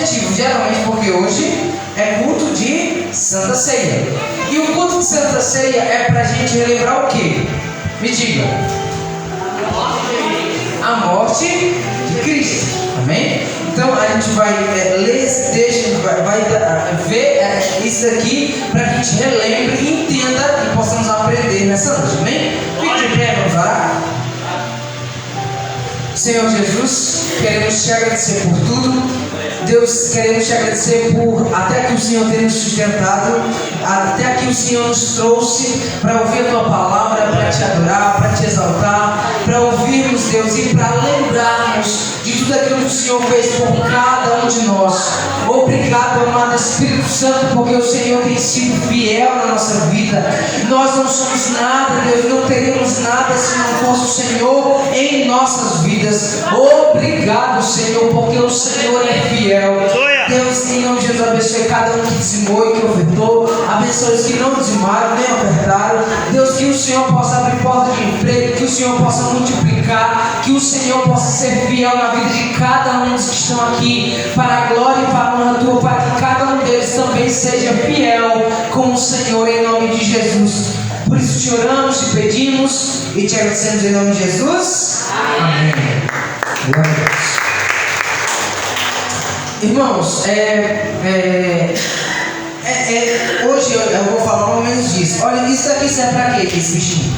objetivo, geralmente porque hoje é culto de Santa Ceia. E o culto de Santa Ceia é para a gente relembrar o quê? Me diga. A morte de Cristo. Amém? Então a gente vai ler esse texto, vai ver isso aqui para que a gente relembre, entenda e possamos aprender nessa noite. Amém? Fique de pé, vamos orar. Senhor Jesus, queremos te agradecer por tudo. Deus, queremos te agradecer por até que o Senhor tenha nos sustentado, até que o Senhor nos trouxe para ouvir a tua palavra, para te adorar, para te exaltar, para ouvirmos, Deus, e para lembrarmos de tudo aquilo que o Senhor fez por cada um de nós. Obrigado, amado Espírito Santo, porque o Senhor tem sido fiel na nossa vida. Nós não somos nada, Deus, não teríamos nada se não fosse o Senhor em nossas vidas. Obrigado, Senhor, porque o Senhor é fiel. Deus, em nome de Jesus, abençoe cada um que dizimou e que ofertou. Abençoe os que não dizimaram nem ofertaram. Deus, que o Senhor possa abrir porta de emprego, que o Senhor possa multiplicar, que o Senhor possa ser fiel na vida de cada um dos que estão aqui, para a glória e para a honra tua, para que cada um deles também seja fiel com o Senhor, em nome de Jesus. Por isso te oramos, te pedimos e te agradecemos em nome de Jesus. Amém. Glória a Deus. Irmãos, hoje eu vou falar mais ou menos disso. Olha, isso daqui serve para quê, esse bichinho?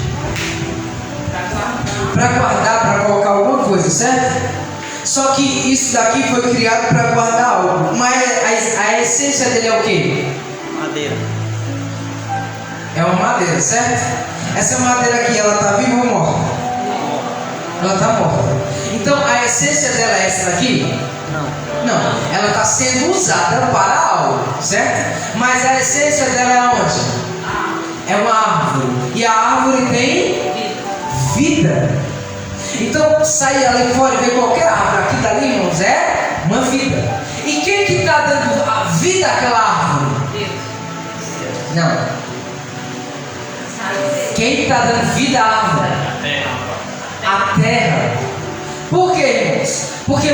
Para guardar, para colocar alguma coisa, certo? Só que isso daqui foi criado para guardar algo. Mas a essência dele é o quê? Madeira. É uma madeira, certo? Essa madeira aqui, ela está viva ou morta? Ela está morta. Então a essência dela é essa daqui? Não, ela está sendo usada para algo, certo? Mas a essência dela é onde? É uma árvore. E a árvore tem vida. Então, sair ali fora e ver qualquer árvore aqui dali, irmãos, é uma vida. E quem que está dando a vida àquela árvore? Não. Quem está dando vida à árvore? A terra. Por quê, irmãos? Porque a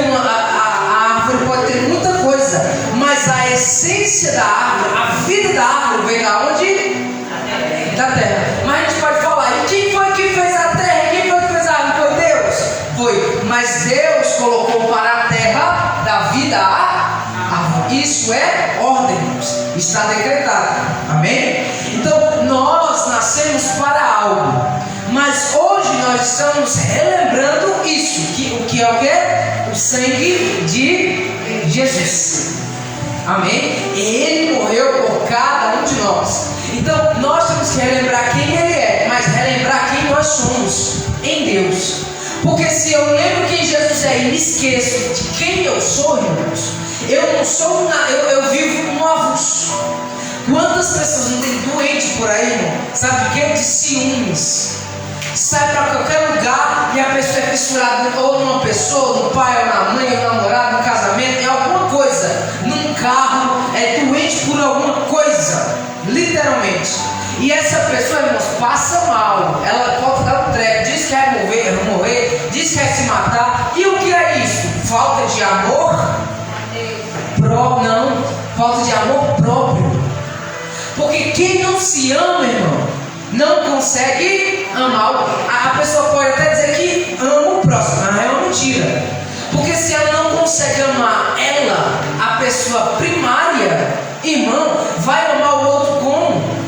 árvore pode ter muita coisa, mas a essência da árvore, a vida da árvore vem da onde? Da terra. Mas a gente pode falar, e quem foi que fez a terra? Quem foi que fez a árvore? Foi Deus? Foi. Mas Deus colocou para a terra da vida a árvore. Isso é ordem, irmãos. Está decretado. Amém? Então, nós nascemos para algo. Mas hoje nós estamos relembrando isso. O que é o quê? O sangue de Jesus. Amém? Ele morreu por cada um de nós. Então nós temos que relembrar quem Ele é, mas relembrar quem nós somos em Deus. Porque se eu lembro quem Jesus é e me esqueço de quem eu sou, irmãos, eu não sou eu vivo um avulso. Quantas pessoas não tem doente por aí, irmão? Sabe o que? De ciúmes. Sai para qualquer lugar e a pessoa é fissurada ou numa pessoa, no pai, ou na mãe, ou no namorado, no casamento, em alguma coisa, num carro, é doente por alguma coisa, literalmente. E essa pessoa, irmãos, passa mal, ela pode dar um treco, diz que vai morrer, diz que vai se matar. E o que é isso? Falta de amor? Não, falta de amor próprio. Porque quem não se ama, irmão, não consegue amar. A pessoa pode até dizer que ama o próximo, mas é uma mentira. Porque se ela não consegue amar ela, a pessoa primária, irmão, vai amar o outro como?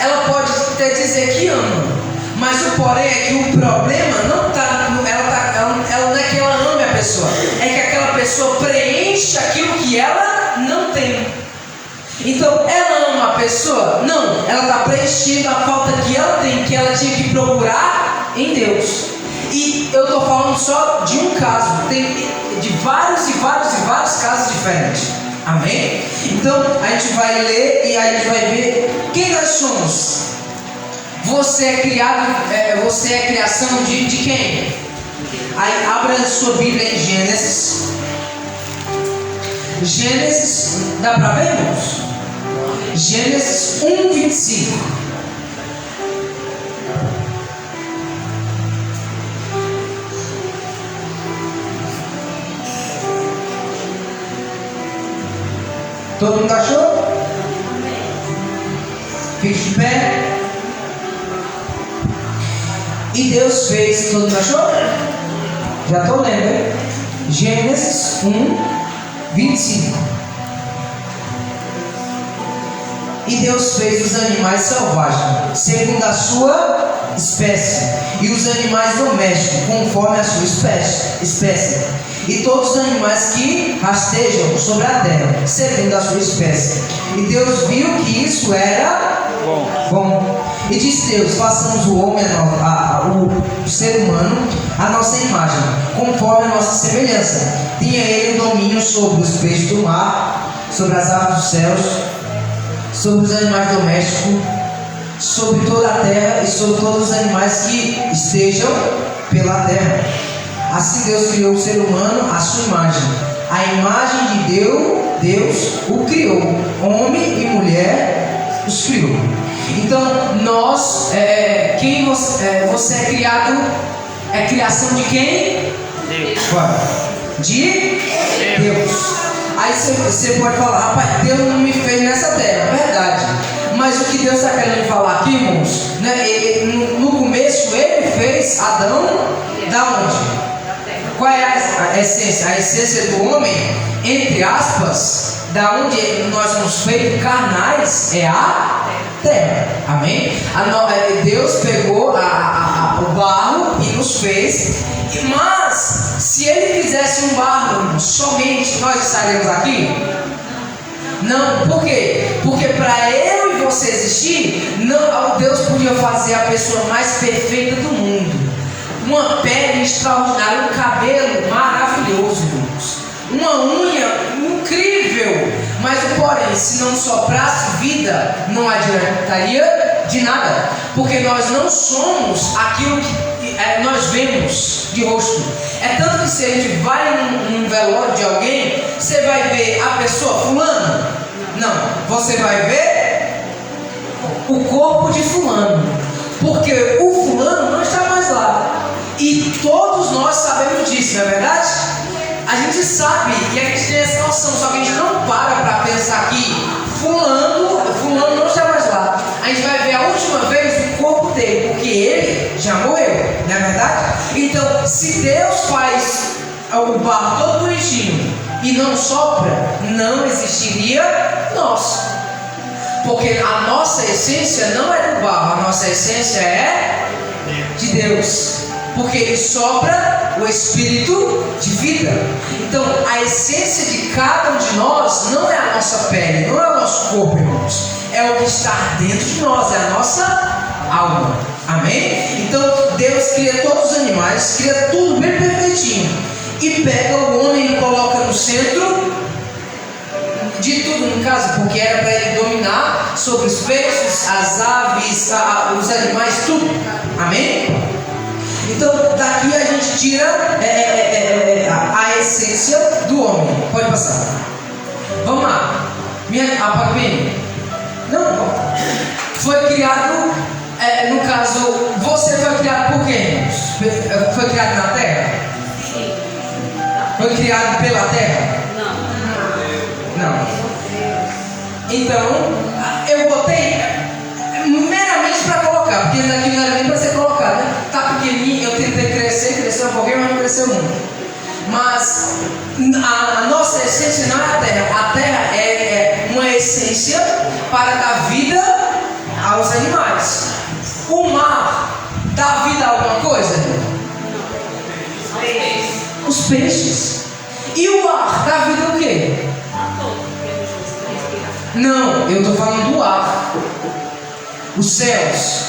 Ela pode até dizer que ama, mas o porém é que o problema não está, ela não é que ela ame a pessoa, é que aquela pessoa preenche aquilo que ela não tem. Então, ela ama a pessoa? Não, ela está preenchendo a falta que ela tem, que ela tinha que procurar em Deus. E eu estou falando só de um caso, tem de vários casos diferentes. Amém? Então, a gente vai ler e aí a gente vai ver quem nós somos. Você é criado, você é criação de quem? Aí, abra a sua Bíblia em Gênesis. Gênesis, dá para ver, irmãos? Gênesis 1:25. Todo mundo achou? Fique de pé. E Deus fez, todo mundo achou? Já estou lendo, hein? Gênesis 1, 25. E Deus fez os animais selvagens, segundo a sua espécie, e os animais domésticos, conforme a sua espécie, e todos os animais que rastejam sobre a terra, segundo a sua espécie. E Deus viu que isso era bom. E disse Deus: façamos o homem, o ser humano, a nossa imagem, conforme a nossa semelhança. Tinha ele o domínio sobre os peixes do mar, sobre as aves dos céus, sobre os animais domésticos, sobre toda a terra e sobre todos os animais que estejam pela terra. Assim Deus criou o ser humano à sua imagem. A imagem de Deus o criou. Homem e mulher os criou. Então, nós, você é criado, é criação de quem? Deus. De Deus. Aí você pode falar: rapaz, Deus não me fez nessa terra. Verdade. Mas o que Deus está querendo falar aqui, irmãos, né? No começo ele fez Adão da onde? Qual é a essência? A essência do homem, entre aspas, da onde nós somos feitos carnais, é a terra. Amém? Deus pegou o barro e nos fez. Mas se ele fizesse um barro somente, nós estaremos aqui? Não. Por quê? Porque para eu e você existir, não, Deus podia fazer a pessoa mais perfeita do mundo, uma pele extraordinária, um cabelo maravilhoso, uma unha incrível, mas porém, se não soprasse vida, não adiantaria de nada, porque nós não somos aquilo que nós vemos de rosto. É tanto que se a gente vai num velório de alguém, você vai ver a pessoa fulano? Não, você vai ver o corpo de fulano, porque o fulano não está mais lá. E todos nós sabemos disso, não é verdade? A gente sabe e a gente tem essa noção, só que a gente não para pensar que fulano não está mais lá. A gente vai ver a última vez o corpo dele, porque ele já morreu, não é verdade? Então, se Deus faz o barro todo bonitinho e não sopra, não existiria nós. Porque a nossa essência não é do barro, a nossa essência é de Deus. Porque Ele sopra o Espírito de vida. Então, a essência de cada um de nós não é a nossa pele, não é o nosso corpo, irmãos. É o que está dentro de nós, é a nossa alma. Amém? Então, Deus cria todos os animais, cria tudo bem perfeitinho. E pega o homem e coloca no centro de tudo, no caso, porque era para ele dominar sobre os peixes, as aves, os animais, tudo. Amém? Então, daqui a gente tira a essência do homem. Pode passar. Vamos lá. Apaga bem. Não. Foi criado, no caso, você foi criado por quem? Foi criado na terra? Sim. Foi criado pela terra? Não. Então, eu botei meramente para colocar, porque daqui não era nem para ser colocado, né? Tá pequenininho, eu tentei crescer um pouquinho, mas não cresceu muito. Mas a nossa essência não é a terra. A terra é uma essência para dar vida aos animais. O mar dá vida a alguma coisa? Os peixes. E o ar dá vida ao quê? Não, eu estou falando do ar. Os céus.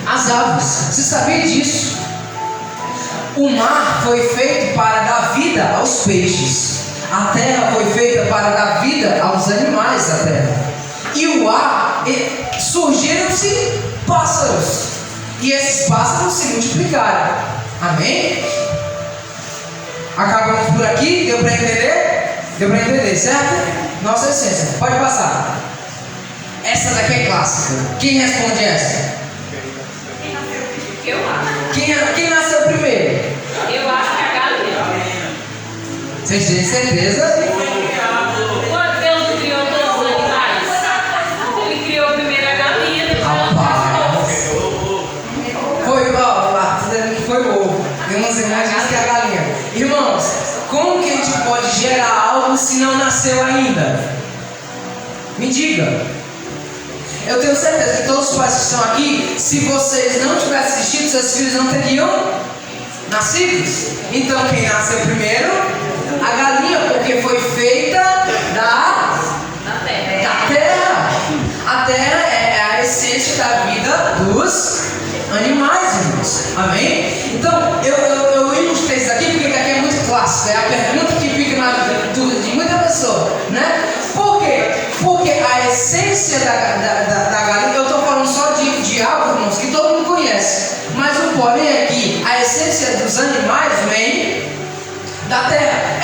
As aves. Você sabia disso? O mar foi feito para dar vida aos peixes. A terra foi feita para dar vida aos animais da terra. E o ar, surgiram-se pássaros. E esses pássaros se multiplicaram. Amém? Acabamos por aqui. Deu para entender? Deu para entender, certo? Nossa essência. Pode passar. Essa daqui é clássica. Quem responde essa? Eu acho. Quem nasceu primeiro? Eu acho que a galinha. Vocês têm certeza? Quando irmãos dizem que é a galinha. Irmãos, como que a gente pode gerar algo se não nasceu ainda? Me diga. Eu tenho certeza que todos os pais que estão aqui, se vocês não tivessem assistido, seus filhos não teriam nascidos. Então quem nasceu primeiro? A galinha, porque foi feita da terra. A terra é a essência da vida dos animais, irmãos. Amém? Então, eu li uns textos aqui, porque aqui é muito clássico. É a pergunta que fica na vida de muita pessoa, né? Por quê? Porque a essência da galinha, eu estou falando só de algo, irmãos, que todo mundo conhece. Mas o porém é que a essência dos animais vem da terra.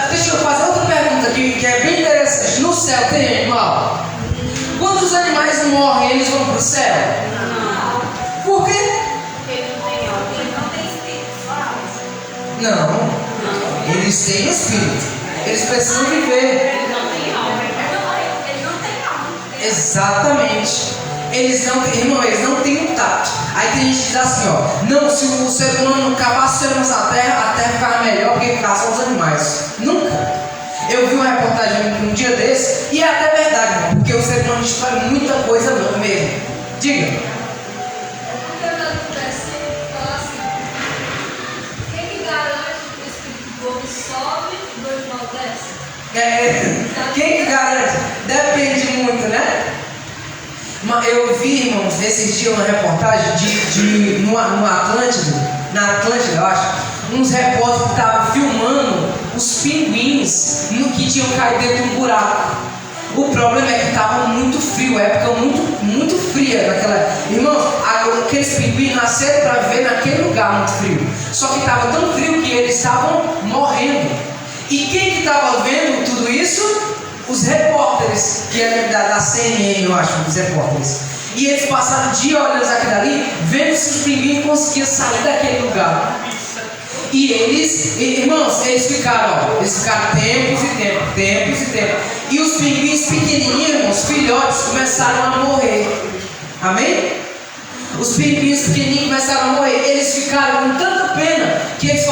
Deixa eu fazer outra pergunta que é bem interessante. No céu tem animal? Quando os animais morrem, eles vão para o céu? Não. Por quê? Porque não tem espírito. Não. Eles têm espírito. Eles precisam viver. Eles não têm alma. Eles não têm alma. Exatamente. Eles não têm um tato. Aí tem gente que diz assim, ó, não, se o ser humano cavasse os seres a terra ficava melhor porque caçam os animais. Nunca. Eu vi uma reportagem um dia desse, e é até verdade, irmão, porque o ser humano destrói muita coisa mesmo. Diga. Porque eu acontece, fala assim, quem que garante que o espírito do povo sobe e do irmão desce? Quem que garante? Depende muito, né? Mas eu vi, irmãos, esses dias uma reportagem no Atlântico, na Atlântida, eu acho, uns repórteres que estavam filmando os pinguins que tinham caído dentro de um buraco. O problema é que estava muito frio, a época muito fria naquela. Irmãos, aqueles pinguins nasceram para viver naquele lugar muito frio. Só que estava tão frio que eles estavam morrendo. E quem que estava vendo tudo isso? Os repórteres, que é da CNN, eu acho, os repórteres. E eles passaram o dia olhando aquilo ali, vendo se os pinguins conseguiam sair daquele lugar. E eles, irmãos, eles ficaram tempos e tempos. E os pinguins pequenininhos, irmãos, filhotes, começaram a morrer. Amém? Os pinguins pequenininhos começaram a morrer. Eles ficaram com tanta pena que eles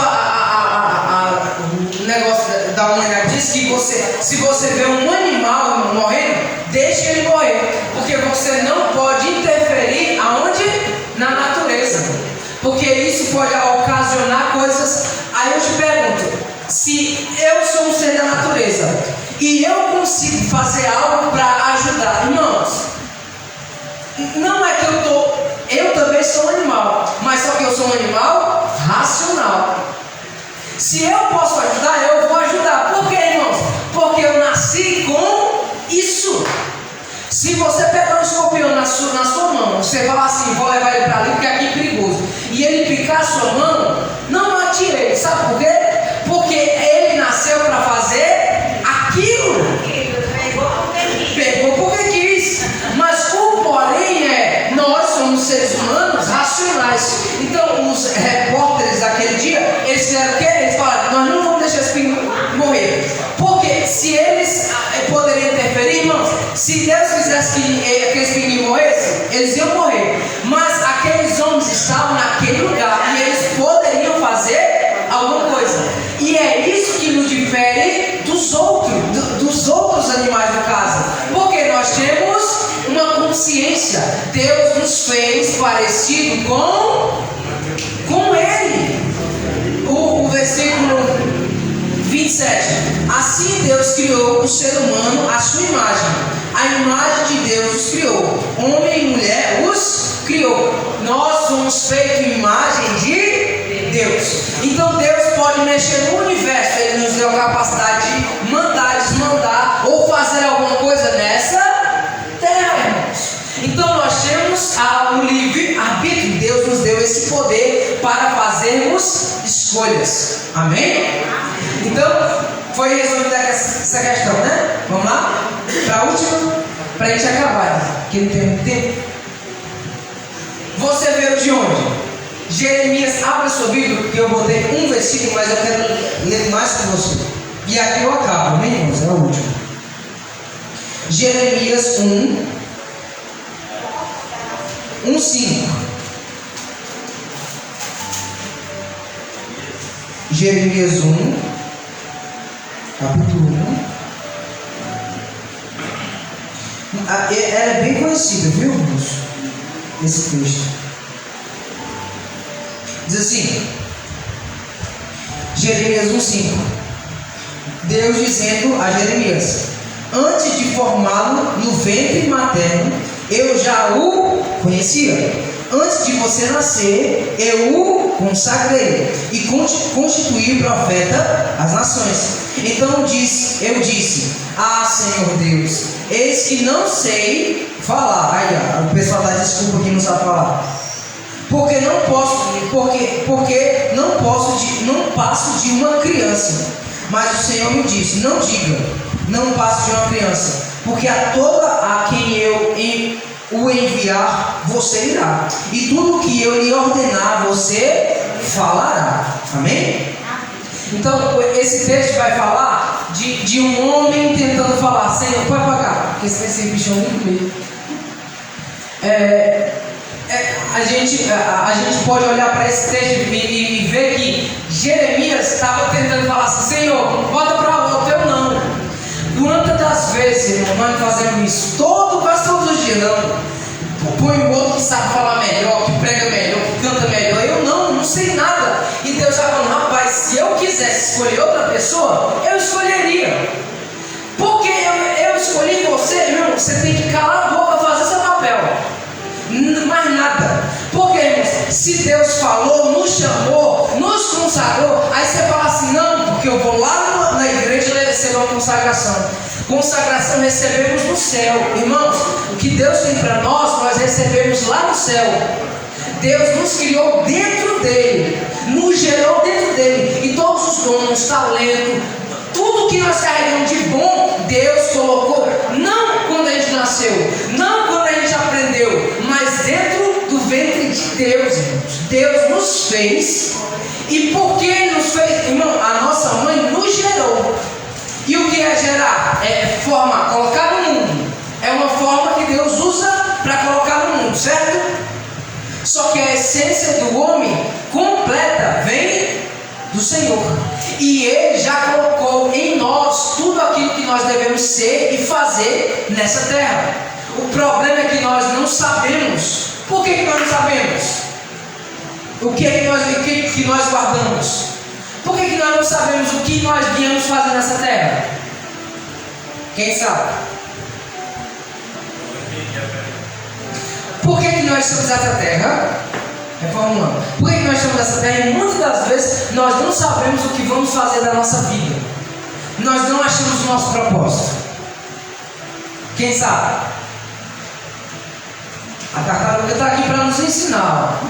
o negócio da humanidade diz que se você vê um animal morrendo, deixe ele morrer, porque você não pode interferir aonde? Na natureza, porque isso pode ocasionar coisas. Aí eu te pergunto, se eu sou um ser da natureza e eu consigo fazer algo para ajudar, irmãos, não é que eu também sou um animal, mas só que eu sou um animal racional. Se eu posso ajudar, eu vou ajudar. Por quê, irmãos? Porque eu nasci com isso. Se você pegar um escorpião na sua mão, você falar assim, vou levar ele para ali porque aqui é perigoso, e ele picar a sua mão, não atire ele. Sabe por quê? Porque ele nasceu para fazer aquilo. Pegou porque quis. Mas o porém é, nós somos seres humanos racionais. Então os repórteres daquele dia, eles fizeram o quê? Eles falaram, nós não vamos deixar esse pinguim morrer. Porque se eles poderiam interferir, irmãos, se Deus quisesse que aqueles pinguins morressem, eles iam morrer. Mas aqueles homens estavam naquele lugar e eles poderiam fazer alguma coisa. E é isso que nos difere dos outros animais do caso. Porque nós temos uma consciência. Deus nos fez parecido com Ele. O versículo 27. Assim Deus criou o ser humano à sua imagem. A imagem de Deus os criou. Homem e mulher os criou. Nós somos feitos em imagem de Deus. Então Deus pode mexer no universo. Ele nos deu a capacidade de mandar, desmandar ou fazer alguma coisa nessa terra, irmãos. Então nós temos o livre-arbítrio. Deus nos deu esse poder para fazermos escolhas. Amém? Então, foi resolvida essa questão, né? Vamos lá? Para a última, para a gente acabar, que não tem muito tempo. Você veio de onde? Jeremias, abra sua Bíblia, porque eu botei um versículo, mas eu quero ler mais com você. E aqui eu acabo, amém, irmãos? É o último. Jeremias 1:5. Jeremias 1, capítulo 1. Ela é bem conhecida, viu, irmãos? Esse texto. Diz assim, Jeremias 1,5. Deus dizendo a Jeremias: antes de formá-lo no ventre materno, eu já o conhecia. Antes de você nascer, eu o consagrei e constituí profeta às nações. Então eu disse: ah, Senhor Deus, eis que não sei falar. Aí, o pessoal dá desculpa que não sabe falar. Porque não passo de uma criança. Mas o Senhor me disse: não diga, não passo de uma criança, porque a toda a quem eu o enviar, você irá, e tudo que eu lhe ordenar, você falará. Amém? Então, esse texto vai falar de um homem tentando falar: Senhor, pode pagar, porque esse bichão muito comigo. A gente pode olhar para esse texto e ver que Jeremias estava tentando falar assim: Senhor, bota para outro, eu não. Quantas das vezes, irmão, nós fazemos isso? Quase todos os dias, não. Põe o outro que sabe falar melhor, que prega melhor, que canta melhor. Eu não sei nada. E Deus está falando: rapaz, se eu quisesse escolher outra pessoa, eu escolheria. Porque eu escolhi você, irmão. Você tem que calar a boca, fazer seu papel. Mais nada. Porque, irmãos, se Deus falou, nos chamou, nos consagrou, aí você fala assim: não, porque eu vou lá na igreja receber uma consagração. Consagração recebemos no céu. Irmãos, o que Deus tem para nós recebemos lá no céu. Deus nos criou dentro dele, nos gerou dentro dele, e todos os dons, talento, tudo que nós carregamos de bom, Deus colocou, não quando a gente nasceu, não quando a gente aprendeu, mas dentro do ventre de Deus, irmãos. Deus nos fez, e porque Ele nos fez, irmão, a nossa mãe nos gerou. E o que é gerar? É forma, colocar no mundo. É uma forma que Deus usa para colocar no mundo, certo? Só que a essência do homem completa vem do Senhor. E Ele já colocou em nós tudo aquilo que nós devemos ser e fazer nessa terra. O problema é que nós não sabemos. Por que nós não sabemos? O que nós guardamos? Por que nós não sabemos o que nós viemos fazer nessa terra? Quem sabe? Por que nós estamos nessa terra? Reformulando. Por que nós estamos nessa terra? E muitas das vezes nós não sabemos o que vamos fazer da nossa vida. Nós não achamos o nosso propósito. Quem sabe? A tartaruga está aqui para nos ensinar.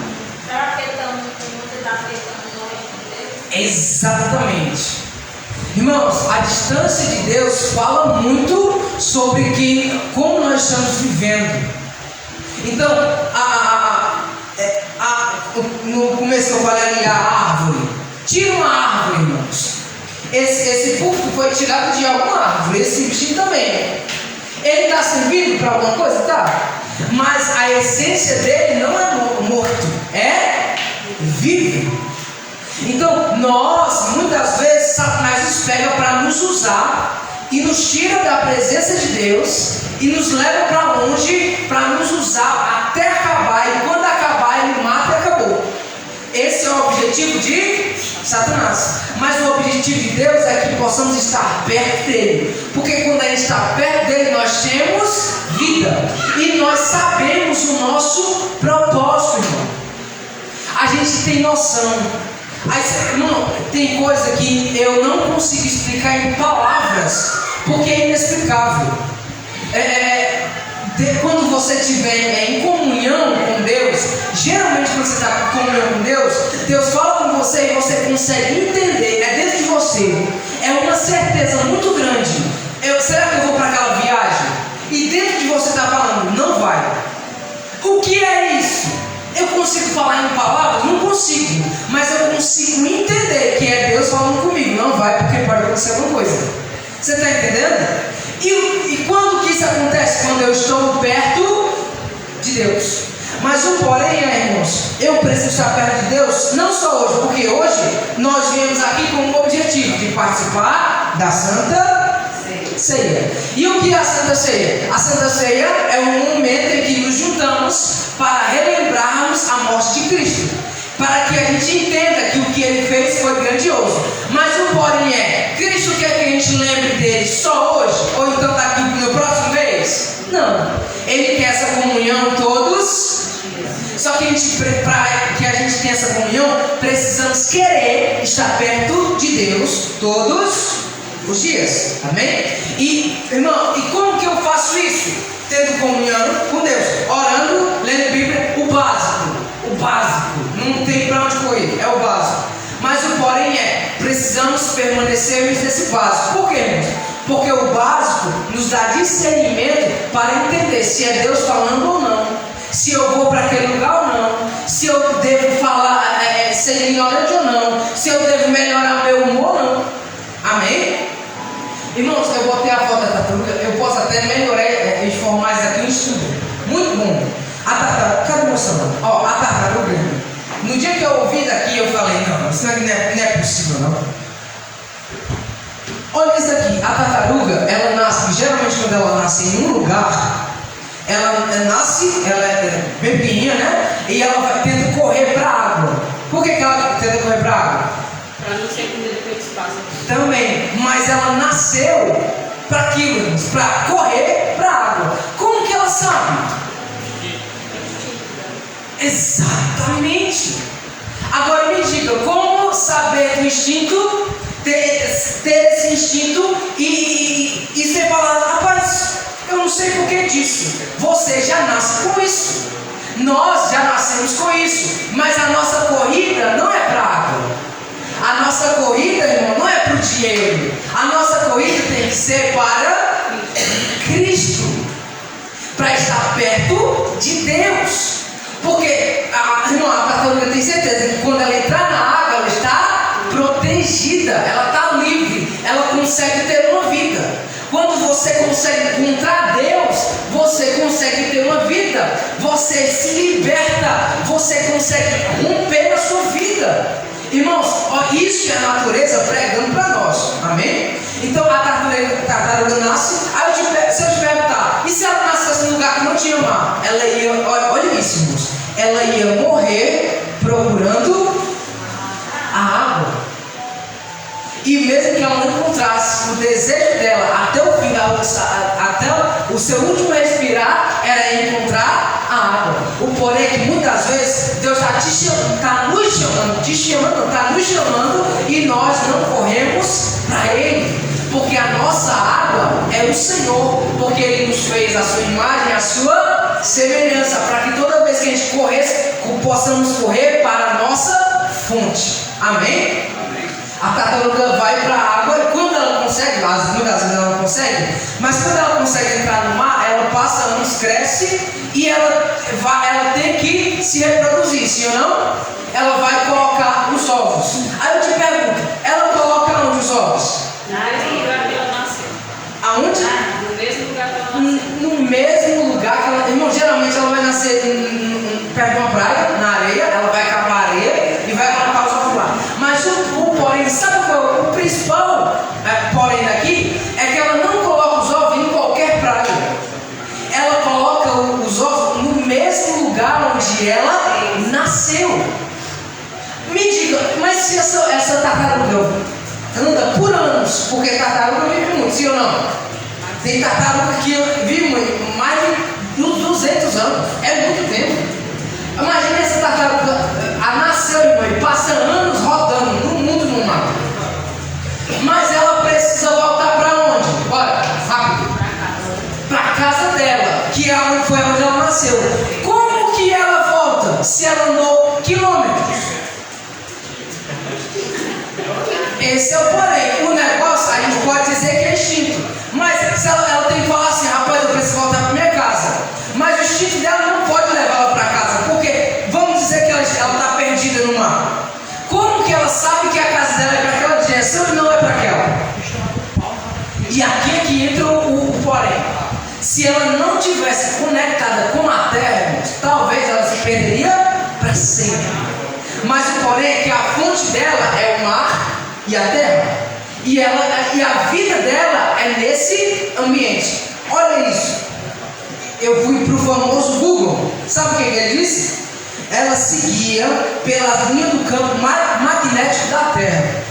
Será que você está afetando nós? Exatamente. Irmãos, a distância de Deus fala muito sobre como nós estamos vivendo. Então, no começo eu falei ali a árvore. Tira uma árvore, irmãos. Esse púlpito foi tirado de alguma árvore. Esse bichinho também. Ele está servindo para alguma coisa? Tá. Mas a essência dele não é morto, é vivo. Então, nós, muitas vezes, Satanás nos pega para nos usar e nos tira da presença de Deus e nos leva para longe para nos usar até acabar. E quando acabar, ele mata e acabou. Esse é o objetivo de Satanás. Mas o objetivo de Deus é que possamos estar perto dele. Porque quando a gente está perto dele, nós temos vida. E nós sabemos o nosso propósito, irmão. A gente tem noção. Irmão, tem coisa que eu não consigo explicar em palavras, porque é inexplicável. Quando você estiver em comunhão com Deus, geralmente quando você está em comunhão com Deus, Deus fala com você e você consegue entender, é dentro de você, é uma certeza muito grande. Será que eu vou para aquela viagem? E dentro de você está falando, não vai. O que é isso? Eu consigo falar em palavras? Não consigo, mas eu consigo entender que é Deus falando comigo. Não vai, porque pode acontecer alguma coisa. Você está entendendo? E quando que isso acontece? Quando eu estou perto de Deus. Mas o porém é, irmãos, eu preciso estar perto de Deus, não só hoje, porque hoje nós viemos aqui com o objetivo de participar da Santa Ceia. E o que é a Santa Ceia? A Santa Ceia é um momento em que nos juntamos para relembrarmos a morte de Cristo, para que a gente entenda que o que Ele fez foi grandioso. Mas o porém é, Cristo quer que a gente lembre dele só hoje, ou então daqui no próximo mês? Não, Ele quer essa comunhão todos. Só que para que a gente tenha essa comunhão, precisamos querer estar perto de Deus todos os dias. Amém? E, irmão, e como que eu faço isso? Tendo comunhão com Deus, orando, lendo Bíblia, o básico. O básico. Não tem para onde correr, é o básico. Mas o porém é, precisamos permanecer nesse básico. Por quê, irmãos? Porque o básico nos dá discernimento para entender se é Deus falando ou não. Se eu vou para aquele lugar ou não, se eu devo falar, ser ignorante ou não, se eu devo melhorar meu humor ou não. Amém? Irmãos, eu botei a foto da tartaruga, eu posso até melhorar, transformar isso aqui em estudo. Muito bom. A tartaruga, cadê meu celular? Ó, a tartaruga, no dia que eu ouvi daqui, eu falei, não, isso não é possível não. Olha isso aqui, a tartaruga, ela nasce, geralmente quando ela nasce em um lugar, ela é bem pequenininha, né? E ela vai tenta correr para a água. Por que ela tenta correr para a água? Para não ser comida pelo espaço. Também, mas ela nasceu para aquilo, para correr para a água. Como que ela sabe? Exatamente. Agora me diga, como saber do instinto, ter esse instinto e você falar, rapaz, eu não sei por que disso. Você já nasce com isso. Nós já nascemos com isso. Mas a nossa corrida não é para a água. A nossa corrida, irmão, não é para o dinheiro. A nossa corrida tem que ser para Cristo, para estar perto de Deus. Porque a tartaruga tem certeza que quando ela entrar na água, ela está protegida, ela está livre, ela consegue ter uma vida. Quando você consegue encontrar Deus, você consegue ter uma vida, você se liberta, você consegue romper a sua vida. Irmãos, ó, isso é a natureza pregando para nós, amém? Então a tartaruga nasce, aí se eu te perguntar, e se ela nascesse num lugar que não tinha mar? Ela ia, olha isso, irmãos, ela ia morrer procurando a água. E mesmo que ela não encontrasse, o desejo dela até o final, até o seu último respirar, era encontrar a água. O porém é que muitas vezes Deus está nos chamando e nós não corremos para Ele. Porque a nossa água é o Senhor, porque Ele nos fez a sua imagem, a sua semelhança, para que toda vez que a gente corresse, possamos correr para a nossa fonte. Amém? A tartaruga vai para a água e quando ela consegue, muitas vezes ela não consegue, mas quando ela consegue entrar no mar, ela passa anos, cresce e ela tem que se reproduzir, sim ou não? Ela vai colocar os ovos. Aí eu te pergunto, ela coloca onde os ovos? No lugar que ela nasceu. Aonde? No mesmo lugar que ela nasceu. No mesmo lugar que ela... Irmão, geralmente ela vai nascer perto de uma praia, na areia, ela vai cavar areia e vai colocar os ovos lá. Mas o porém, sabe qual é o principal porém daqui? É que ela não coloca os ovos em qualquer praia. Ela coloca os ovos no mesmo lugar onde ela nasceu. Me diga, mas se essa tartaruga anda por anos, porque tartaruga vive muito, sim ou não? Tem tartaruga que vive mais de 200 anos, é muito tempo. Imagina essa tartaruga, nasceu, irmão, e passa anos rodando no mundo no mar. Mas ela precisa voltar para onde? Bora, rápido. Para a casa dela, que foi onde ela nasceu. Como que ela volta se ela andou quilômetros? Esse é o porém. O negócio, a gente pode dizer que é instinto. Mas se ela tem que falar assim, rapaz, eu preciso voltar para minha casa. Mas o instinto dela não pode levar ela para casa. Porque vamos dizer que ela está perdida no mar. Como que ela sabe que a casa dela é para aquela direção e não é para aquela? E aqui é que entra o porém. Se ela não tivesse conectada com a terra, irmãos, talvez ela se perderia para sempre. Mas o porém é que a fonte dela é o mar e a terra. E a vida dela é nesse ambiente. Olha isso. Eu fui para o famoso Google. Sabe o que ele disse? Ela seguia pelas linhas do campo magnético da Terra,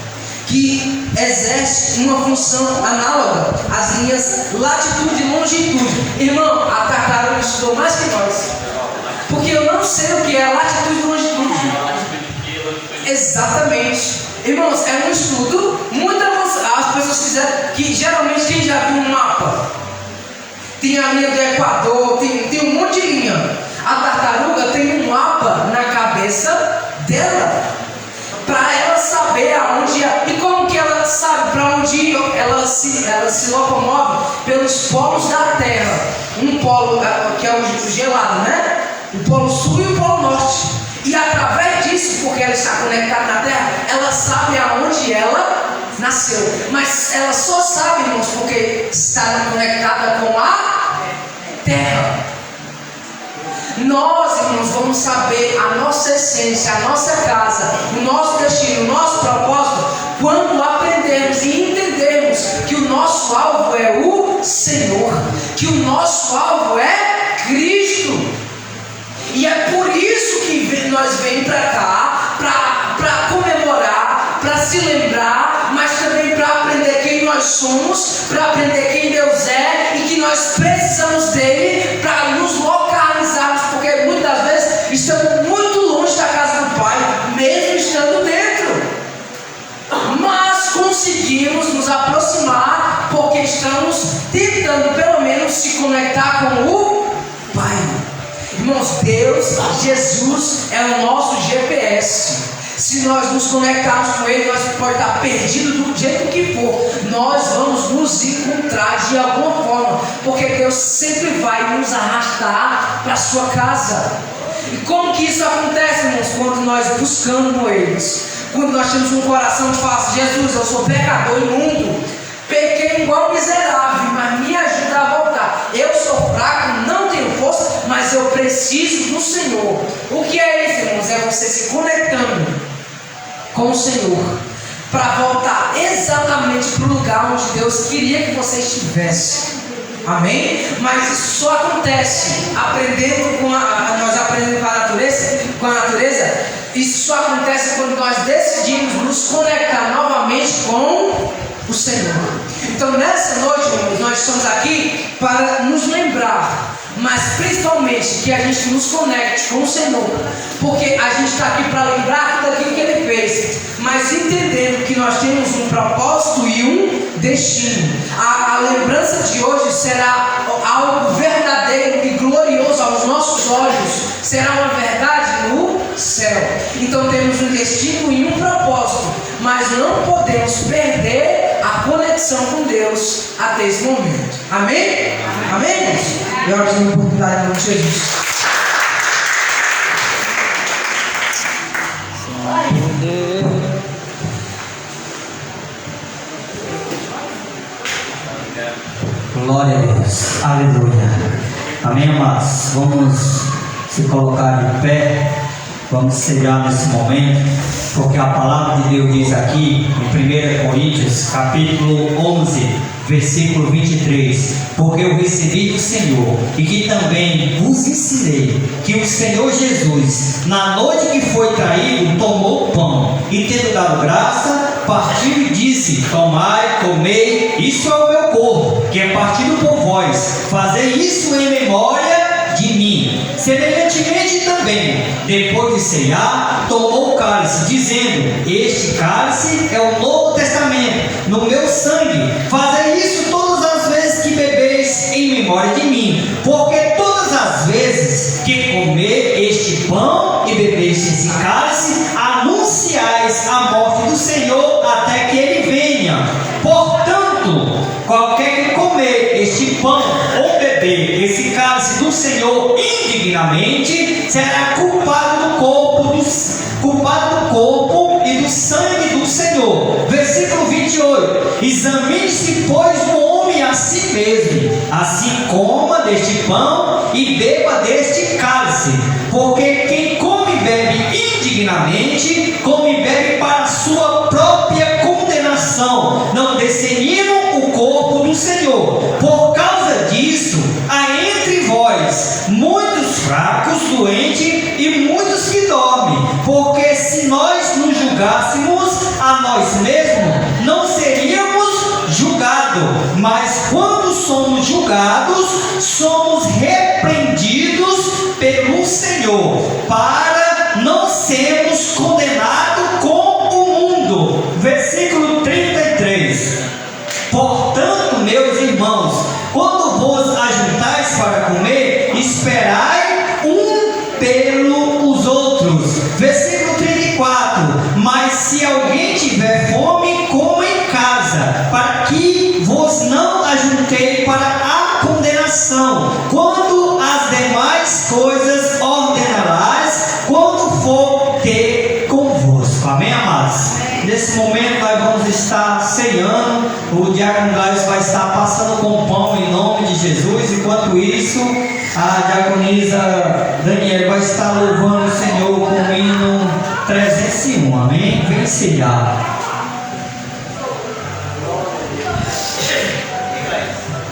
que exerce uma função análoga às linhas latitude e longitude. Irmão, a tartaruga estudou mais que nós, porque eu não sei o que é latitude e longitude. Exatamente. Irmãos, é um estudo muito avançado. As pessoas fizeram, que geralmente quem já viu um mapa, tem a linha do Equador, tem um monte de linha. A tartaruga tem um mapa na cabeça dela, para ela saber aonde é. E como que ela sabe para onde ela se locomove? Pelos polos da Terra. Um polo que é o gelado, né? O polo sul e o polo norte. E através disso, porque ela está conectada na Terra, ela sabe aonde ela nasceu. Mas ela só sabe, irmãos, porque está conectada com a Terra. Nós, irmãos, vamos saber a nossa essência, a nossa casa, o nosso destino, o nosso propósito, quando aprendermos e entendermos que o nosso alvo é o Senhor, que o nosso alvo é Cristo. E é por isso que nós vemos para cá, para comemorar, para se lembrar, mas também para aprender quem nós somos, para aprender quem Deus é e que nós precisamos dele para nos localizarmos, porque muitas vezes estamos muito longe da casa do Pai, mesmo estando dentro, mas conseguimos nos aproximar porque estamos tentando pelo menos se conectar com o Pai. Irmãos, Deus, Jesus é o nosso GPS. Se nós nos conectarmos com Ele, nós podemos estar perdidos do jeito que for, nós vamos nos encontrar de alguma forma, porque Deus sempre vai nos arrastar para a sua casa. E como que isso acontece, irmãos? Quando nós buscamos Ele, quando nós temos um coração que fala assim: Jesus, eu sou pecador imundo, pequei igual miserável, mas me ajuda a voltar. Eu sou fraco, não tenho força, mas eu preciso do Senhor. O que é isso, irmãos? É você se conectando com o Senhor para voltar exatamente para o lugar onde Deus queria que você estivesse. Amém? Mas isso só acontece aprendendo nós aprendemos com a natureza. Isso só acontece quando nós decidimos nos conectar novamente com o Senhor. Então nessa noite, irmãos, nós estamos aqui para nos lembrar, mas principalmente que a gente nos conecte com o Senhor, porque a gente está aqui para lembrar tudo aquilo que Ele fez, mas entendendo que nós temos um propósito e um destino. A lembrança de hoje será algo verdadeiro e glorioso aos nossos olhos, será uma verdade no céu. Então temos um destino e um propósito, mas não podemos perder a conexão com Deus até esse momento. Amém? Amém? Eu acho que tem oportunidade em nome de Jesus. Glória a Deus, aleluia, amém, amados. Vamos se colocar de pé, vamos cear nesse momento, porque a palavra de Deus diz aqui em 1 Coríntios capítulo 11, versículo 23: porque eu recebi do Senhor, e que também vos ensinei, que o Senhor Jesus, na noite que foi traído, tomou o pão, e tendo dado graça, partiu e disse: tomai, comei, isso é o meu corpo, que é partido por vós, fazei isso em memória de mim. Semelhantemente também, depois de ceiar, tomou o cálice, dizendo: este cálice é o Novo Testamento no meu sangue, fazei isso todas as vezes que bebeis em memória de mim. Porque todas as vezes que comer este pão e bebeis esse cálice, anunciais a morte do Senhor até que Ele venha. Portanto, qualquer que comer este pão ou beber esse cálice do Senhor indignamente, será culpado do corpo e do sangue do Senhor. Versículo 28: examine-se, pois, o homem a si mesmo, assim coma deste pão e beba deste cálice, porque quem come e bebe indignamente, come e bebe para a sua própria condenação, não discernindo o corpo do Senhor. Por causa disso, há entre vós muitos fracos, doentes e muitos que dormem, porque se nós nos julgássemos a nós mesmos, não seríamos julgados, mas quando somos julgados, somos repreendidos pelo Senhor, para não sermos condenados com o mundo. Versículo 33. Portanto, meus irmãos, quando vos ajuntais para comer, esperai um pelos outros. Versículo 34. Mas se alguém tiver fome, coma em casa, para que vos não ajuntei para a condenação. Quando as demais coisas ordenarás, quando for ter convosco. Amém, amados? Nesse momento nós vamos estar ceando. O diácono Gladys vai estar passando com pão em nome de Jesus. Enquanto isso, a diaconisa Daniela vai estar louvando o Senhor com o hino 301. Amém? Vem ceiar.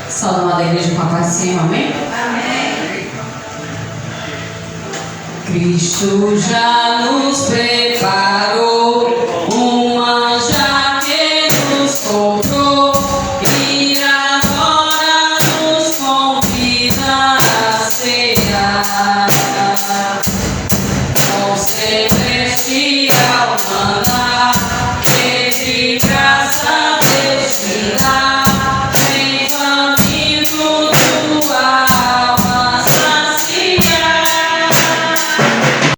Salve da igreja com a paz do Senhor, amém? Amém. Cristo já nos preparou